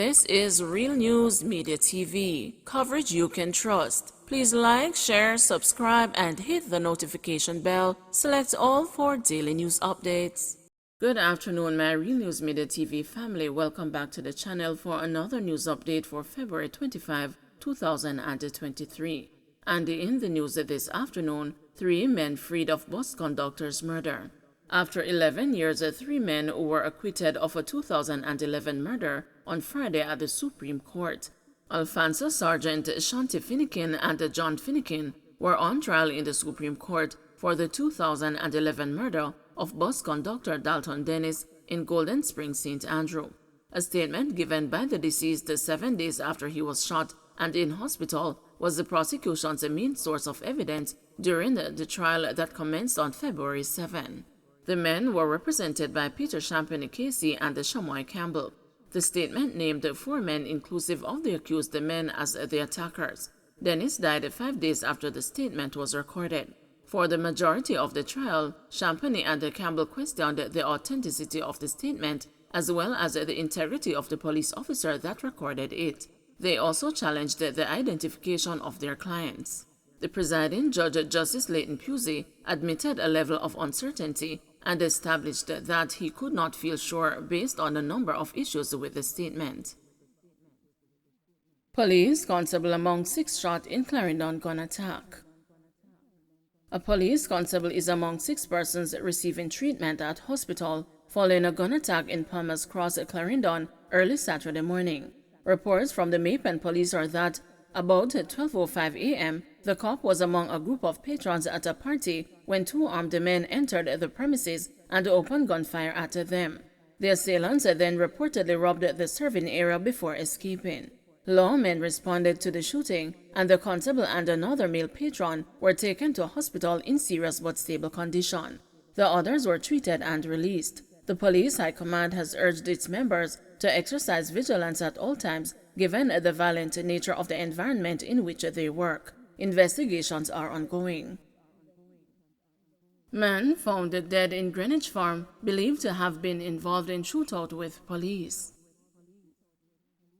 This is Real News Media TV, coverage you can trust. Please like, share, subscribe, and hit the notification bell. Select all for daily news updates. Good afternoon, my Real News Media TV family. Welcome back to the channel for another news update for February 25, 2023. And in the news this afternoon, 3 men freed of bus conductor's murder. After 11 years, 3 men were acquitted of a 2011 murder on Friday at the Supreme Court. Alfonso Sergeant Shanti Finnegan and John Finnegan were on trial in the Supreme Court for the 2011 murder of bus conductor Dalton Dennis in Golden Springs, St. Andrew. A statement given by the deceased 7 days after he was shot and in hospital was the prosecution's main source of evidence during the trial that commenced on February 7. The men were represented by Peter Champagne Casey and Shamoy Campbell. The statement named 4 men inclusive of the accused men as the attackers. Dennis died 5 days after the statement was recorded. For the majority of the trial, Champagne and Campbell questioned the authenticity of the statement as well as the integrity of the police officer that recorded it. They also challenged the identification of their clients. The presiding judge, Justice Leighton Pusey, admitted a level of uncertainty and established that he could not feel sure based on a number of issues with the statement. Police constable among 6 shot in Clarendon gun attack. A police constable is among 6 persons receiving treatment at hospital following a gun attack in Palmer's Cross, Clarendon, early Saturday morning. Reports from the Mapen police are that about 12:05 a.m., the cop was among a group of patrons at a party when 2 armed men entered the premises and opened gunfire at them. The assailants then reportedly robbed the serving area before escaping. Lawmen responded to the shooting, and the constable and another male patron were taken to a hospital in serious but stable condition. The others were treated and released. The police high command has urged its members to exercise vigilance at all times given the violent nature of the environment in which they work. Investigations are ongoing. Man found dead in Greenwich Farm, believed to have been involved in shootout with police.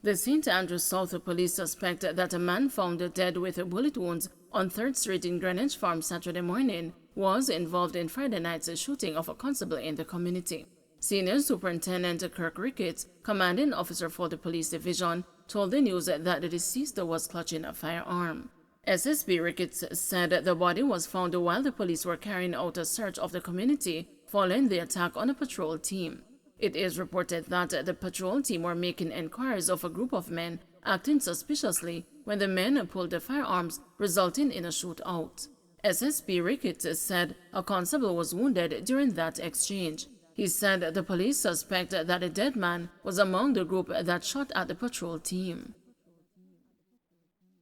The St. Andrews South police suspect that a man found dead with bullet wounds on 3rd Street in Greenwich Farm Saturday morning was involved in Friday night's shooting of a constable in the community. Senior Superintendent Kirk Ricketts, commanding officer for the police division, told the news that the deceased was clutching a firearm. SSP Ricketts said the body was found while the police were carrying out a search of the community following the attack on a patrol team. It is reported that the patrol team were making inquiries of a group of men acting suspiciously when the men pulled the firearms, resulting in a shootout. SSP Ricketts said a constable was wounded during that exchange. He said the police suspect that the dead man was among the group that shot at the patrol team.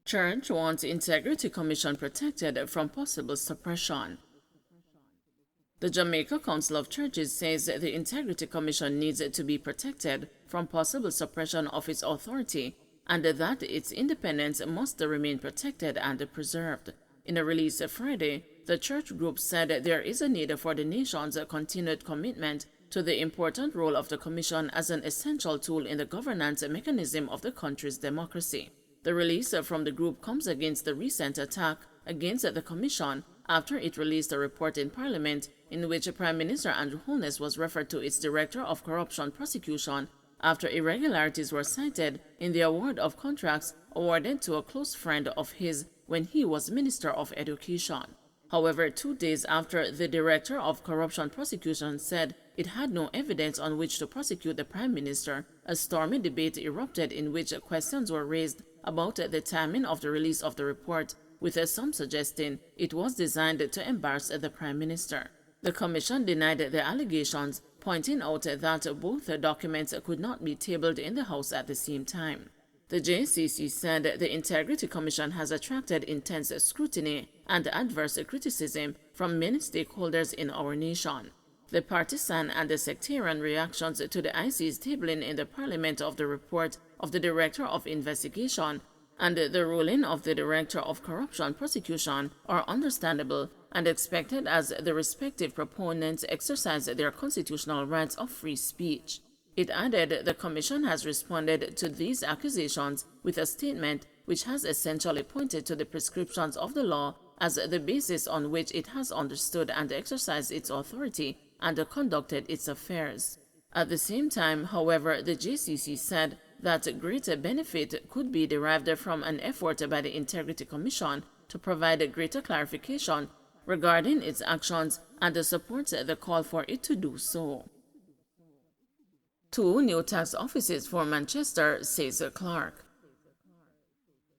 Church wants Integrity Commission protected from possible suppression. The Jamaica Council of Churches says the Integrity Commission needs to be protected from possible suppression of its authority and that its independence must remain protected and preserved. In a release Friday, the church group said there is a need for the nation's continued commitment to the important role of the Commission as an essential tool in the governance mechanism of the country's democracy. The release from the group comes against the recent attack against the Commission after it released a report in Parliament in which Prime Minister Andrew Holness was referred to its Director of Corruption Prosecution after irregularities were cited in the award of contracts awarded to a close friend of his when he was Minister of Education. However, 2 days after the Director of Corruption Prosecution said it had no evidence on which to prosecute the Prime Minister, a stormy debate erupted in which questions were raised about the timing of the release of the report, with some suggesting it was designed to embarrass the Prime Minister. The Commission denied the allegations, pointing out that both documents could not be tabled in the House at the same time. The JCC said the Integrity Commission has attracted intense scrutiny and adverse criticism from many stakeholders in our nation. The partisan and the sectarian reactions to the IC's tabling in the Parliament of the report of the Director of Investigation and the ruling of the Director of Corruption Prosecution are understandable and expected as the respective proponents exercise their constitutional rights of free speech. It added the Commission has responded to these accusations with a statement which has essentially pointed to the prescriptions of the law as the basis on which it has understood and exercised its authority and conducted its affairs. At the same time, however, the JCC said that greater benefit could be derived from an effort by the Integrity Commission to provide greater clarification regarding its actions and supports the call for it to do so. 2 new tax offices for Manchester, says Clark.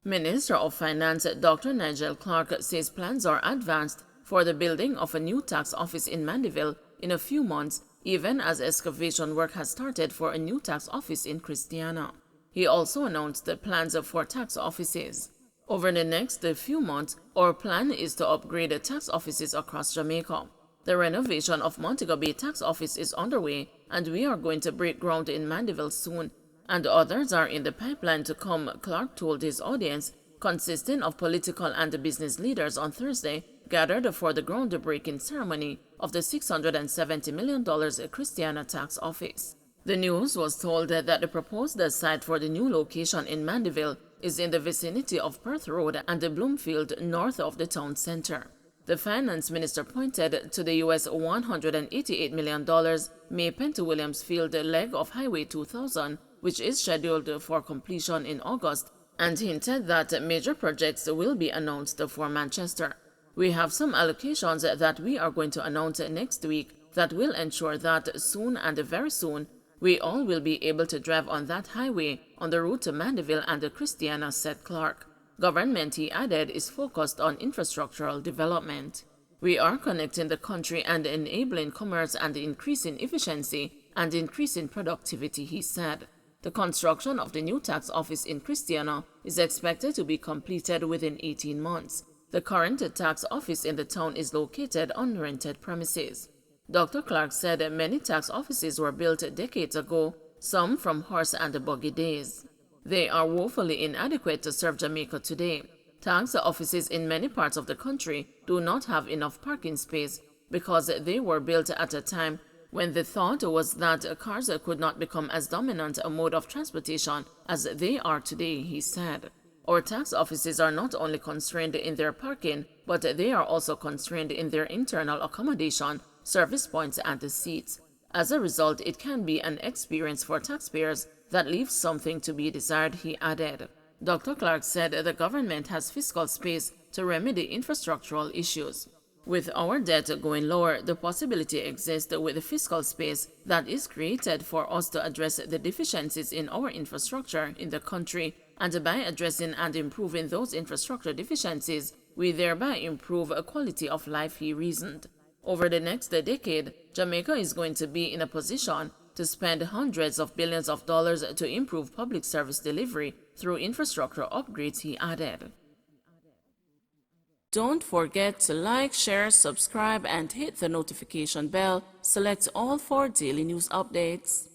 Minister of Finance Dr. Nigel Clark says plans are advanced for the building of a new tax office in Mandeville in a few months, even as excavation work has started for a new tax office in Christiana. He also announced the plans for tax offices. Over the next few months, our plan is to upgrade the tax offices across Jamaica. The renovation of Montego Bay tax office is underway, and we are going to break ground in Mandeville soon, and others are in the pipeline to come, Clark told his audience, consisting of political and business leaders on Thursday, gathered for the groundbreaking ceremony of the $670 million Christiana tax office. The news was told that the proposed site for the new location in Mandeville is in the vicinity of Perth Road and Bloomfield, north of the town center. The finance minister pointed to the US $188 million May Pent-Williams Field leg of Highway 2000, which is scheduled for completion in August, and hinted that major projects will be announced for Manchester. We have some allocations that we are going to announce next week that will ensure that soon and very soon, we all will be able to drive on that highway on the route to Mandeville and Christiana, said Clark. Government, he added, is focused on infrastructural development. We are connecting the country and enabling commerce and increasing efficiency and increasing productivity, he said. The construction of the new tax office in Christiana is expected to be completed within 18 months. The current tax office in the town is located on rented premises. Dr. Clark said many tax offices were built decades ago, some from horse and buggy days. They are woefully inadequate to serve Jamaica today. Tax offices in many parts of the country do not have enough parking space because they were built at a time when the thought was that cars could not become as dominant a mode of transportation as they are today, he said. Our tax offices are not only constrained in their parking, but they are also constrained in their internal accommodation, service points, and seats. As a result, it can be an experience for taxpayers that leaves something to be desired, he added. Dr. Clark said the government has fiscal space to remedy infrastructural issues. With our debt going lower, the possibility exists with the fiscal space that is created for us to address the deficiencies in our infrastructure in the country, and by addressing and improving those infrastructure deficiencies, we thereby improve a quality of life, he reasoned. Over the next decade, Jamaica is going to be in a position to spend hundreds of billions of dollars to improve public service delivery through infrastructure upgrades, he added. Don't forget to like, share, subscribe, and hit the notification bell. Select all for daily news updates.